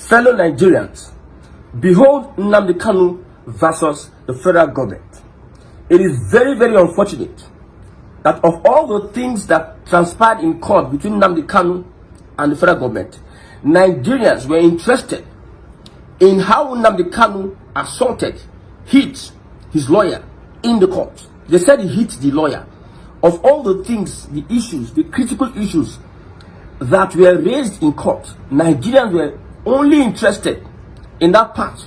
Fellow Nigerians, behold Nnamdi Kanu versus the federal government. It is very, very unfortunate that of all the things that transpired in court between Nnamdi Kanu and the federal government, Nigerians were interested in how Nnamdi Kanu assaulted, hit his lawyer in the court. They said he hit the lawyer. Of all the things, the issues, the critical issues that were raised in court, Nigerians were only interested in that part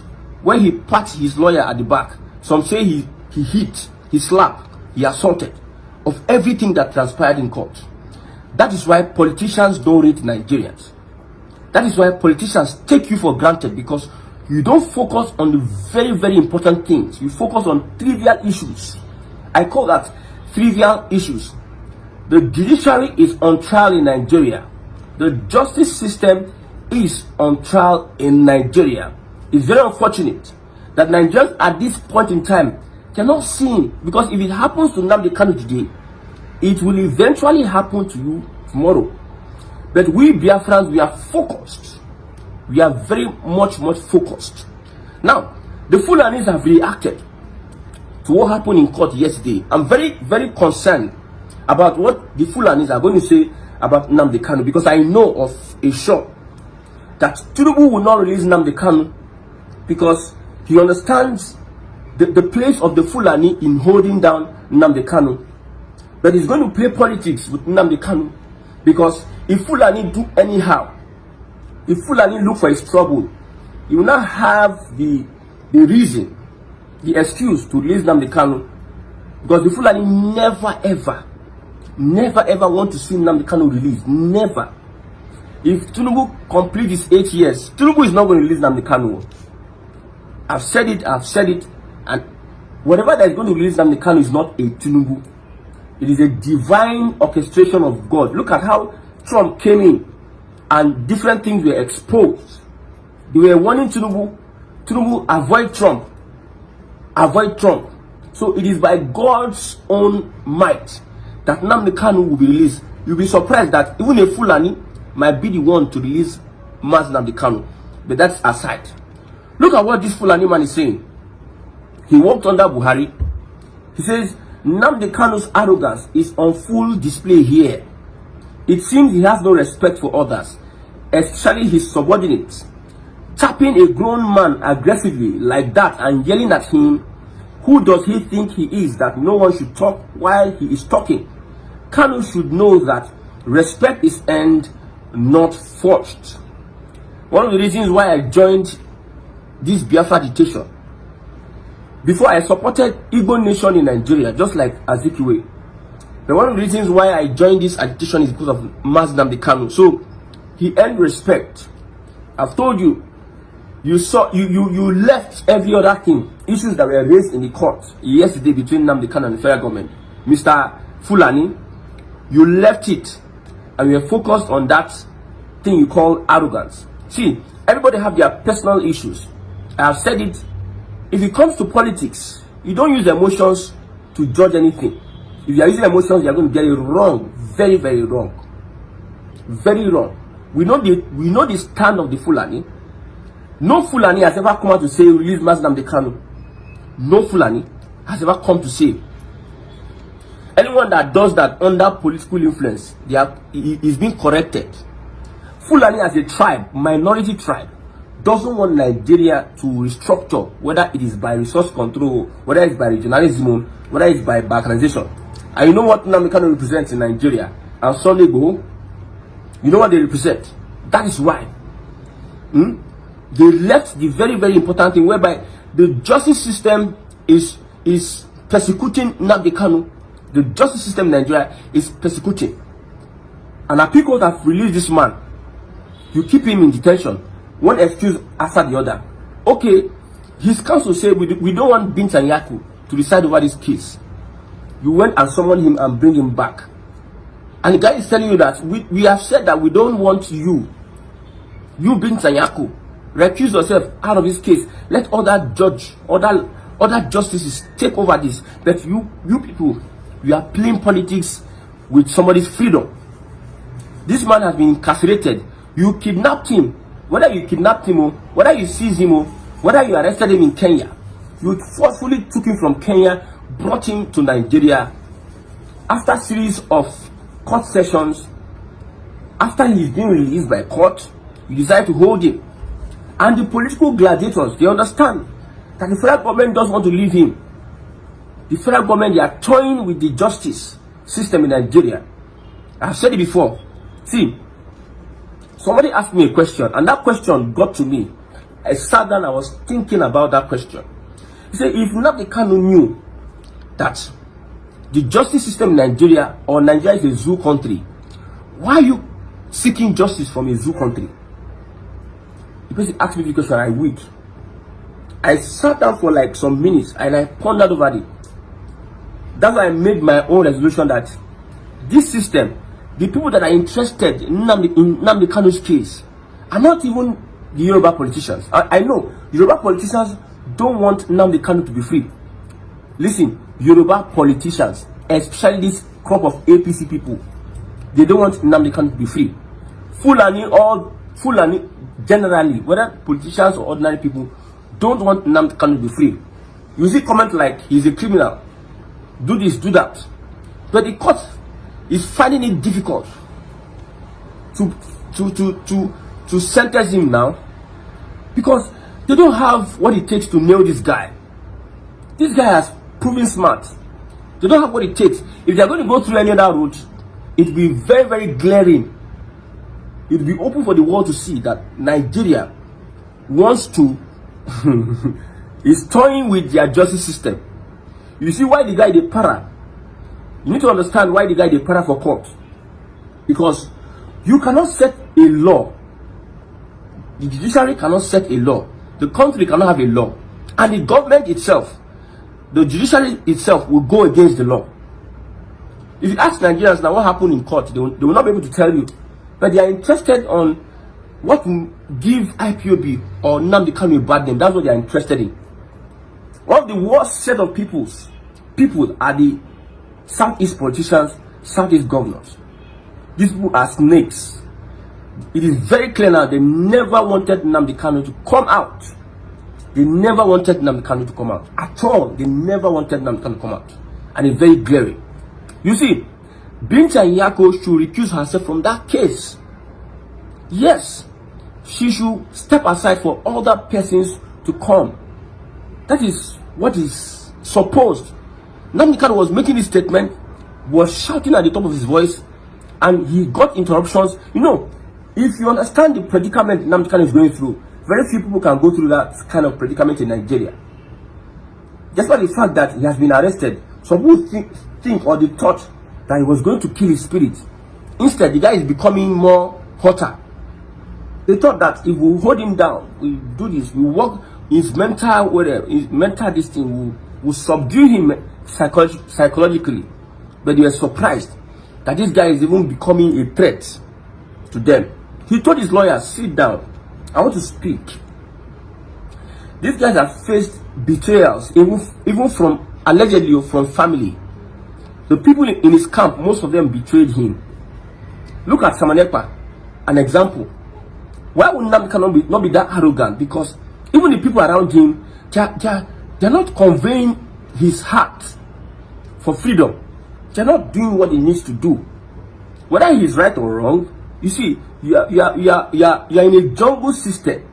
where he patted his lawyer at the back. Some say he hit, he slapped, he assaulted. Of everything that transpired in court. That is why politicians don't rate Nigerians. That is why politicians take you for granted, because you don't focus on the very, very important things. You focus on trivial issues. I call that trivial issues. The judiciary is on trial in Nigeria. The justice system is on trial in Nigeria. It's very unfortunate that Nigerians at this point in time cannot see, because if it happens to Nnamdi Kanu today, it will eventually happen to you tomorrow. But we Biafrans, we are focused. We are very much focused. Now, the Fulanis have reacted to what happened in court yesterday. I'm very, very concerned about what the Fulanis are going to say about Nnamdi Kanu, because I know of a sure that Tinubu will not release Nnamdi Kanu because he understands the place of the Fulani in holding down Nnamdi Kanu. But he's going to play politics with Nnamdi Kanu, because if Fulani do anyhow, if Fulani look for his trouble, he will not have the reason, the excuse to release Nnamdi Kanu, because the Fulani never ever want to see Nnamdi Kanu released. Never. If Tinubu completes his 8 years, Tinubu is not going to release Nnamdi Kanu. I've said it, and whatever that is going to release Nnamdi Kanu is not a Tinubu. It is a divine orchestration of God. Look at how Trump came in and different things were exposed. They were warning Tinubu, avoid Trump. Avoid Trump. So it is by God's own might that Nnamdi Kanu will be released. You'll be surprised that even a Fulani might be the one to release Mazi Nnamdi Kanu. But that's aside. Look at what this Fulani man is saying. He worked under Buhari. He says, Nnamdi Kanu's arrogance is on full display here. It seems he has no respect for others, especially his subordinates. Tapping a grown man aggressively like that and yelling at him, who does he think he is that no one should talk while he is talking? Kanu should know that respect is earned, not forced. One of the reasons why I joined this Biafra agitation, before I supported Igbo nation in Nigeria, just like Azikiwe. But one of the reasons why I joined this agitation is because of Mazi Nnamdi Kanu. So he earned respect. I've told you, you left every other thing, issues that were raised in the court yesterday between Nnamdi Kanu and the federal government. Mr. Fulani, you left it and you are focused on that thing you call arrogance. See, everybody have their personal issues. I have said it. If it comes to politics, you don't use emotions to judge anything. If you are using emotions, you are going to get it wrong. Very, very wrong. Very wrong. We know the stand of the Fulani. No Fulani has ever come out to say release Mazi Nnamdi Kanu. No Fulani has ever come to say. Anyone that does that under political influence, is being corrected. Fulani as a tribe, minority tribe, doesn't want Nigeria to restructure, whether it is by resource control, whether it's by regionalism, whether it's by balkanization. And you know what Nnamdi Kanu represents in Nigeria? And Sunday go, you know what they represent? That is why. They left the very, very important thing, whereby the justice system is persecuting Nnamdi Kanu. The justice system in Nigeria is persecuting. And Apiko have released this man. You keep him in detention. One excuse after the other. Okay, his counsel said we don't want Binta to decide over this case. You went and summoned him and bring him back. And the guy is telling you that we have said that we don't want you Binta, recuse yourself out of this case. Let other justices take over this. But you people, you are playing politics with somebody's freedom. This man has been incarcerated. You kidnapped him whether you kidnapped him, whether you seized him, whether you arrested him in Kenya, you forcefully took him from Kenya, brought him to Nigeria. After a series of court sessions, after he's been released by court, you decide to hold him. And the political gladiators, they understand that the federal government doesn't want to leave him. The federal government, they are toying with the justice system in Nigeria. I've said it before. See, somebody asked me a question, and that question got to me. I sat down, I was thinking about that question. He said, if Nnamdi Kanu knew that the justice system in Nigeria, or Nigeria is a zoo country, why are you seeking justice from a zoo country? The person asked me the question, I weak. I sat down for like some minutes and I pondered over it. That's why I made my own resolution that this system, the people that are interested in Nnamdi Kanu's case, are not even the Yoruba politicians. I know Yoruba politicians don't want Nnamdi Kanu to be free. Listen, Yoruba politicians, especially this crop of APC people, they don't want Nnamdi Kanu to be free. Fulani generally, whether politicians or ordinary people, don't want Nnamdi Kanu to be free. You see comment like he's a criminal, do this, do that. But the court is finding it difficult to sentence him now, because they don't have what it takes to nail this guy. This guy has proven smart. They don't have what it takes. If they're going to go through any other route, it will be very, very glaring. It will be open for the world to see that Nigeria wants to is toying with their justice system. You see why the guy they para. You need to understand why the guy they para for court. Because you cannot set a law. The judiciary cannot set a law. The country cannot have a law. And the government itself, the judiciary itself, will go against the law. If you ask Nigerians now what happened in court, they will not be able to tell you. But they are interested on what will give IPOB or Nnamdi Kanu a bad name. That's what they are interested in. One of the worst set of people are the Southeast politicians, Southeast governors. These people are snakes. It is very clear now they never wanted Nnamdi Kanu to come out. They never wanted Nnamdi Kanu to come out. At all, they never wanted Nnamdi Kanu to come out. And it's very glaring. You see, Binta and Nnayko should recuse herself from that case. Yes, she should step aside for other persons to come. That is what is supposed. Nnamdi Kanu was making this statement, was shouting at the top of his voice, and he got interruptions. You know, if you understand the predicament Nnamdi Kanu is going through, very few people can go through that kind of predicament in Nigeria. Despite the fact that he has been arrested, some people think or they thought that he was going to kill his spirit. Instead, the guy is becoming more hotter. They thought that if we hold him down, we do this, we work his mental, whatever, his mental this thing, will subdue him psychologically. But they were surprised that this guy is even becoming a threat to them. He told his lawyers, sit down, I want to speak. These guys have faced betrayals, even from, allegedly, from family. The people in his camp, most of them betrayed him. Look at Samanepa, an example. Why would Nnamdi Kanu not be that arrogant? Because even the people around him, they're not conveying his heart for freedom. They're not doing what he needs to do. Whether he's right or wrong, you see, you are in a jungle system.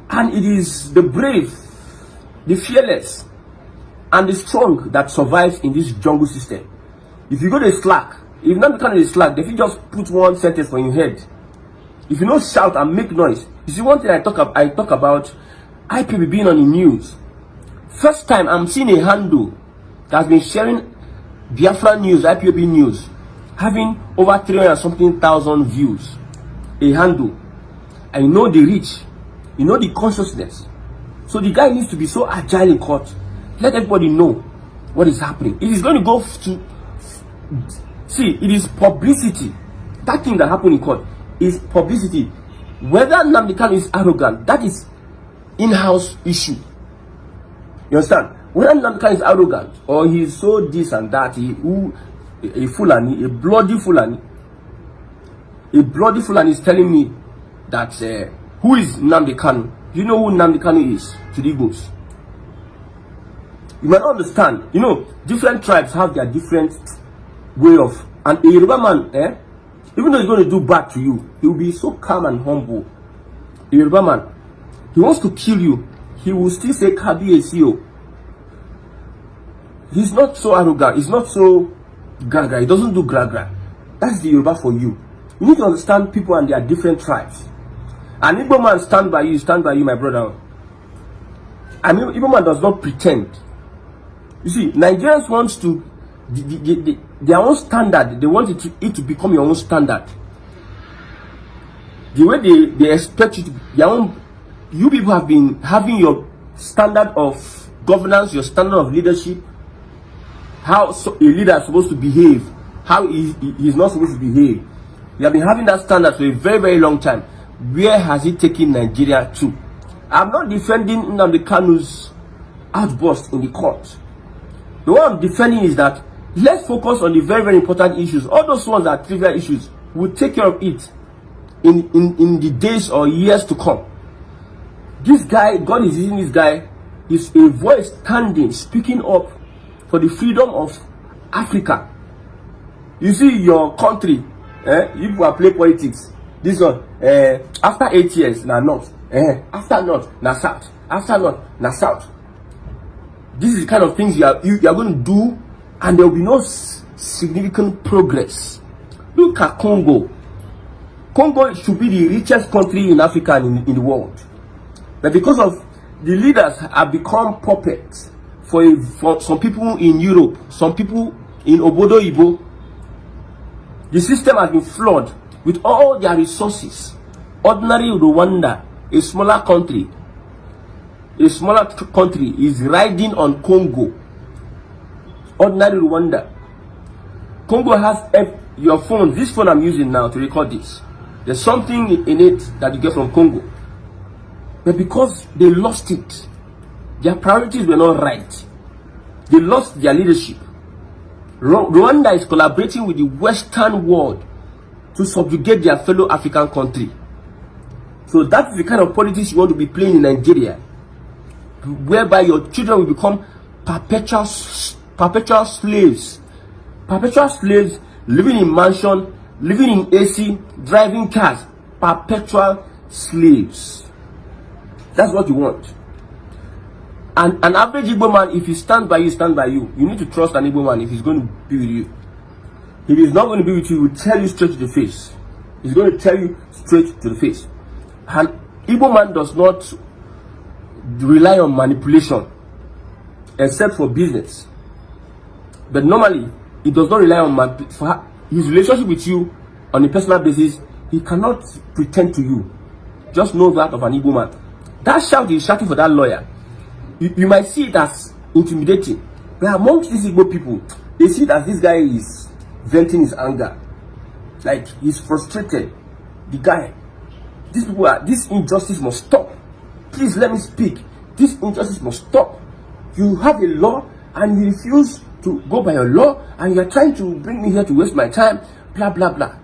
And it is the brave, the fearless, and the strong that survives in this jungle system. If you go to Slack, if Nnamdi Kanu is Slack, if you just put one sentence on your head, if you don't shout and make noise. You see, one thing I talk about IPB being on the news. First time I'm seeing a handle that has been sharing biafra news, IPB news, having over 300-something thousand views. A handle. And you know the reach, you know the consciousness. So the guy needs to be so agile in court. Let everybody know what is happening. It is going to go to see, it is publicity. That thing that happened in court is publicity. Whether Nnamdi Kanu is arrogant, that is in-house issue. You understand? Whether Nnamdi Kanu is arrogant or he is so this and that, a Fulani, a bloody Fulani is telling me that Who is Nnamdi Kanu? You know who Nnamdi Kanu is to the Igbos? You might not understand. You know, different tribes have their different way of, and a Yoruba man, even though he's going to do bad to you, he will be so calm and humble. A Yoruba man, he wants to kill you, he will still say Kabiyesi. He's not so arrogant, he's not so gragra, he doesn't do gragra. That's the Yoruba for you. You need to understand people and their different tribes. An Igbo man stand by you, my brother. An Igbo man does not pretend. You see, Nigerians want to their own standard. They want it to become your own standard. The way they expect you to their own. You people have been having your standard of governance, your standard of leadership, how a leader is supposed to behave, how he's not supposed to behave. You have been having that standard for a very, very long time. Where has it taken Nigeria to? I'm not defending Nnamdi Kanu's outburst in the court. The one I'm defending is that let's focus on the very, very important issues. All those ones that are trivial issues, we'll take care of it in the days or years to come. This guy, God is using this guy, is a voice standing, speaking up for the freedom of Africa. You see, your country, you people play politics. This one, after 8 years, now north. After north, now south. After north, now south. This is the kind of things you are going to do, and there will be no significant progress. Look at Congo. Congo should be the richest country in Africa and in the world. But because of the leaders have become puppets for some people in Europe, some people in Obodo Ibo, the system has been flawed with all their resources. Ordinary Rwanda, a smaller country is riding on Congo. Ordinary Rwanda. Congo has your phone. This phone I'm using now to record this. There's something in it that you get from Congo. But because they lost it, their priorities were not right. They lost their leadership. Rwanda is collaborating with the Western world to subjugate their fellow African country. So that's the kind of politics you want to be playing in Nigeria, whereby your children will become perpetual slaves. Perpetual slaves living in mansion, living in AC, driving cars. Perpetual slaves. That's what you want. And an average Igbo man, if he stands by you, you need to trust an Igbo man if he's going to be with you. If he's not going to be with you, he will tell you straight to the face. He's going to tell you straight to the face. An Igbo man does not rely on manipulation except for business. But normally, he does not rely on for his relationship with you on a personal basis. He cannot pretend to you. Just know that of an Igbo man. That shout is shouting for that lawyer. You might see it as intimidating. But amongst these Igbo people, they see that this guy is venting his anger. Like he's frustrated. The guy. These people this injustice must stop. Please let me speak. This injustice must stop. You have a law and you refuse to go by your law, and you are trying to bring me here to waste my time. Blah blah blah.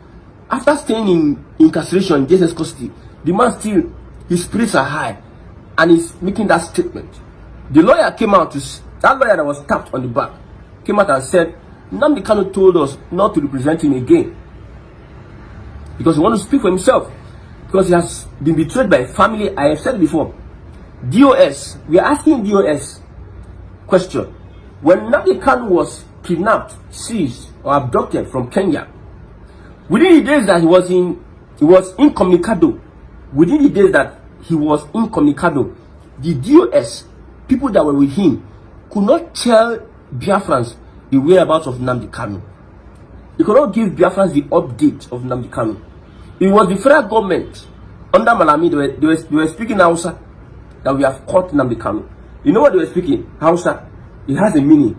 After staying in incarceration, JSS custody, the man still, his spirits are high, and he's making that statement. The lawyer came out that lawyer that was tapped on the back came out and said, Nnamdi Kanu told us not to represent him again because he wants to speak for himself, because he has been betrayed by family. I have said it before. DOS, we are asking DOS question. When Nnamdi Kanu was kidnapped, seized, or abducted from Kenya, within the days that he was incommunicado, within the days that he was incommunicado, the DOS, people that were with him, could not tell Biafrans the whereabouts of Nnamdi Kanu. They could not give Biafrans the update of Nnamdi Kanu. It was the federal government under Malami, they were speaking Hausa, that we have caught Nnamdi Kanu. You know what they were speaking? Hausa. It has a meaning.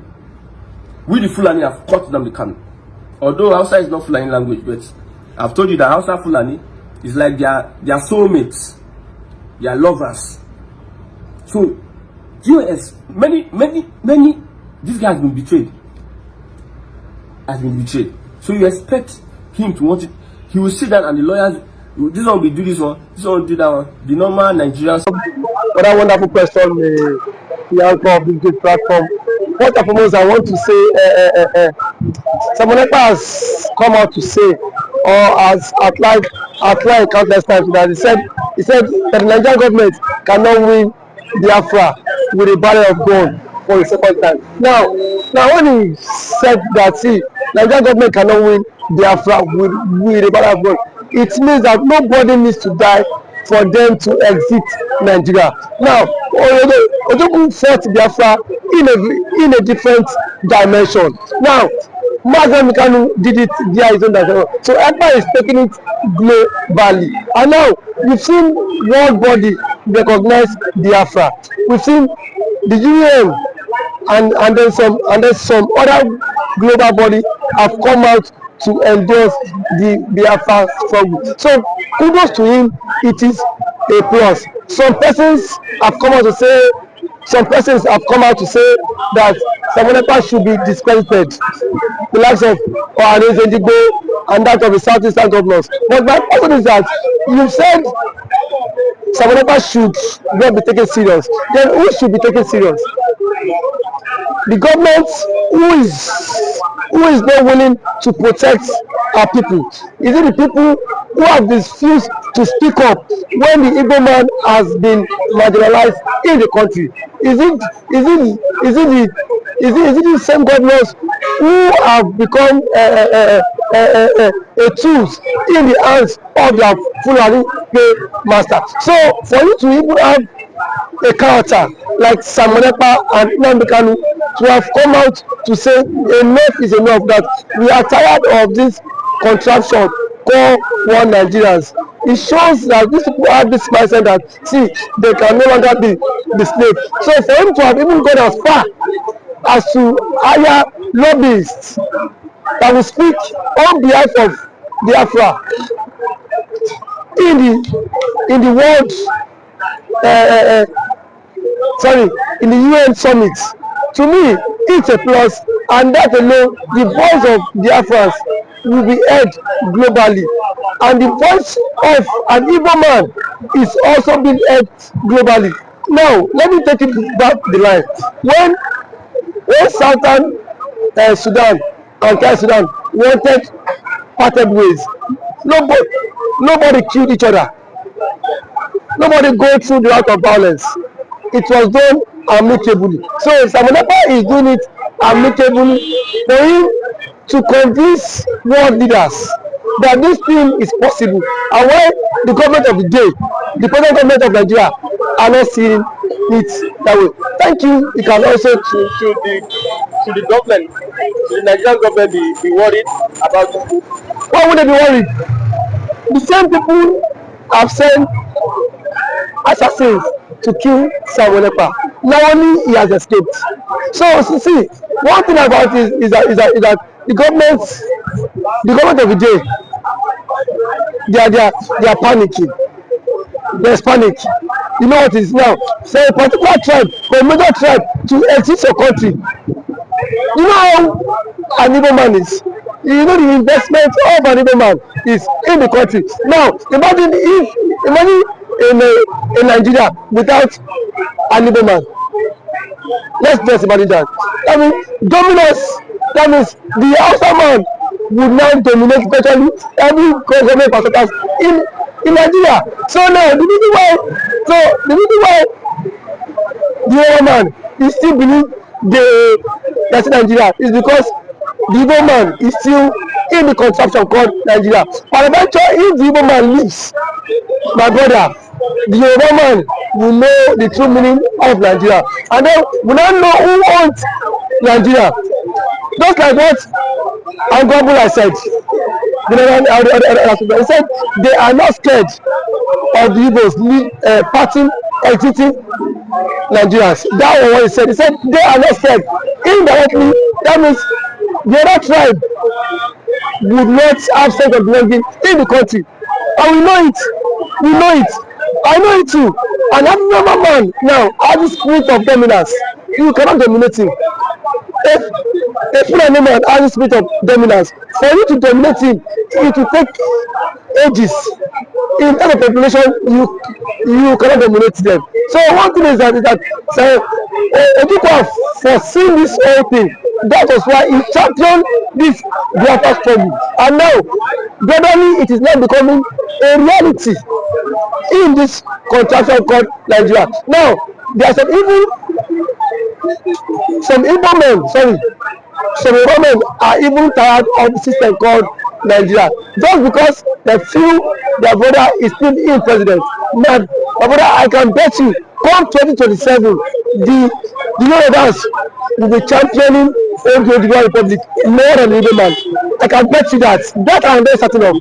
We the Fulani have caught Nnamdi Kanu. Although Hausa is not Fulani language, but I've told you that Hausa Fulani is like their soulmates, their lovers. So, US, many, this guy has been betrayed. So you expect him to want it. He will sit down and the This one will do this one will do that one. The normal Nigerians. For that wonderful question, the anchor of this great platform. First and foremost, I want to say, someone has come out to say, or has outlined countless times that he said that the Nigerian government cannot win Biafra with a barrel of gun for the second time. Now when he said that, see, Nigerian government cannot win Biafra with a barrel of gun, it means that nobody needs to die for them to exit Nigeria. Now, Ojukwu fought Biafra in a different dimension. Now, Mazi Kanu did it via his own dimension. So ECPA is taking it globally. And now, we've seen world body recognize Biafra. We've seen the UN and then some other global body have come out to endorse the Biafra struggle. So kudos to him, it is a plus. Some persons have come out to say that Samonekpa should be discredited, the likes of Fulanis and that of the Southeastern governors. But my question is that you said Samonekpa should not be taken serious. Then who should be taken serious? The government who is not willing to protect our people? Is it the people who have refused to speak up when the Igbo man has been marginalized in the country? Is it the same governors who have become a tools in the hands of their Fulani master? So for you to even have a character like Samonekpa and Nnamdi Kanu to have come out to say enough is enough, that we are tired of this contraption called one Nigerians. It shows that these people have this mindset that, see, they can no longer be the slave. So for him to have even gone as far as to hire lobbyists that will speak on behalf of Biafra in the world in the UN summit, to me it's a plus, and that alone, the voice of Biafrans will be heard globally, and the voice of an Igbo man is also being heard globally. Now let me take it back the line. When Southern Sudan and South Sudan wanted parted ways, nobody killed each other. Nobody go through the route of violence. It was done amicably. So Samonekpa is doing it amicably for him to convince world leaders that this thing is possible, and why the government of the day, the present government of Nigeria, are not seeing it that way. Thank you. You can also to the government, the Nigerian government be worried about people. Why would they be worried? The same people have sent assassins to kill Samonekpa. Now only he has escaped. So see, one thing about it is that the government of the day, they are panicking. There's panic. You know what it is now? Say a particular tribe, a major tribe, to exit your country. You know how an Igbo man is. You know the investment of an Igbo man is in the country. Now imagine in Nigeria without an Igbo man. Let's just imagine that. I mean, dominance. That means the Hausa man would now dominate virtually every government parastatals in Nigeria. So now the reason why the Igbo man is still believe that's Nigeria is because the Igbo man is still in the contraption called Nigeria. And eventually, if the Igbo man leaves, my brother, the Yoruba man will know the true meaning of Nigeria, and then we don't know who owns Nigeria. Just like what Angwabula said, he said they are not scared of the Igbos parting, exiting Nigerians. That was what he said. He said they are not scared. Indirectly, that means the other tribe would not have sense of belonging in the country, and we know it. We know it. I know it too. And that normal man now has the spirit of dominance. You cannot dominate him. If a Fulani man has the spirit of dominance, for you to dominate him, it will take ages. in terms of population, you cannot dominate them. So one thing is that Ojukwu foreseen this whole thing. That was why he championed this biafra struggle, and now gradually it is now becoming a reality in this contraction called Nigeria. Now there are some women are even tired of the system called Nigeria, just because they feel their brother is still in president. My brother, I can bet you, come 2027, the Yorubas will be championing the Republic more than the man. I can bet you that. That I am very certain of.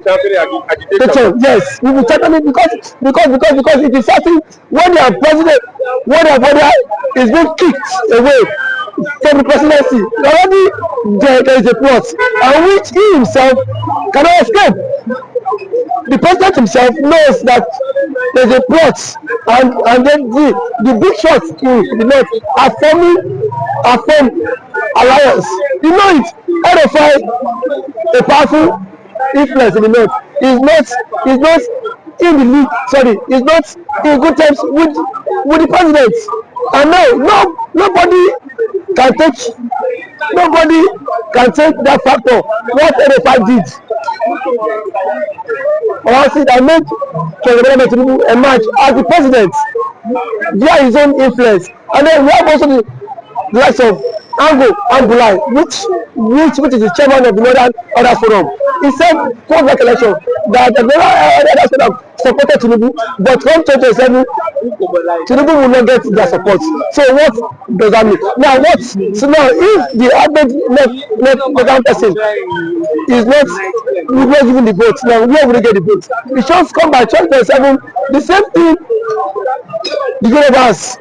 Yes, we will championing because it is certain when their president, when their brother is being kicked away from the presidency, already there is a plot, and which he himself cannot escape. The president himself knows that there's a plot, and then the big shots in the north are forming alliance. You know it. RFI, a powerful influence in the north, is not in the league. Sorry, is not in good terms with the president. And now nobody can take that factor. What RFI did, or else that made President Tinubu emerge as the president via his own influence. And then we have also the likes of Angulai, which is the chairman of the Northern Others Forum. He said post election that the Northern Others Forum supported Tinubu, but from 2027 Tinubu will not get their support. So what does that mean? Now if the average left person is not giving the vote, now where will they get the vote? It should come by 2027. The same thing the Yorubas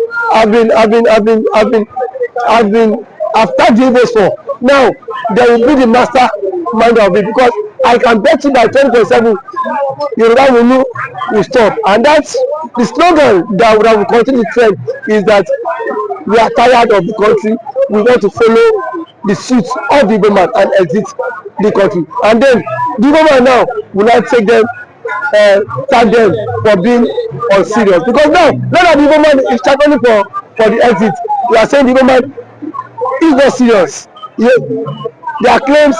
have tagged the votes for. Now they will be the master mind of it, because I can bet you by 2027 Yoruba will stop. And that's the slogan that will continue the trend, is that we are tired of the country, we want to follow the suit of the government and exit the country. And then the government now will not take them, tag them for being unserious, because now that the government is championing for the exit, we are saying the government is not serious. There are claims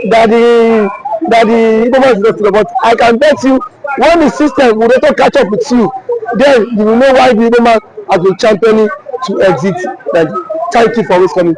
that the government is not serious, but I can bet you when the system will not catch up with you, then you will know why the government has been championing to exit. Thank you for always coming.